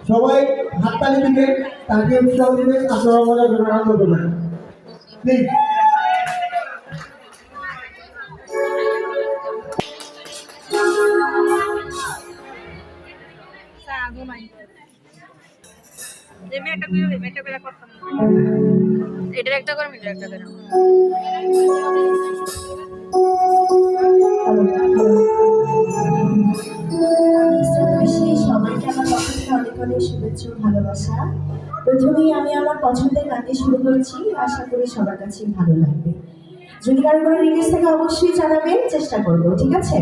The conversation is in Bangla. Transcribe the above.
সবাই হাততালি দিবেন, তাকে উৎসাহ দিবেন, আপনারা মনে করেন আনন্দ করবেন প্লিজ। এটার একটা করে মিটার একটা করে সবাইকে আমার পক্ষ থেকে অনেক অনেক শুভেচ্ছা ভালোবাসা। প্রথমেই আমি আমার পছন্দের গানটি শুরু করছি, আশা করি সবার কাছে ভালো লাগবে। যদি কারো কোনো রিকোয়েস্ট থাকে অবশ্যই জানাবেন, চেষ্টা করবো, ঠিক আছে?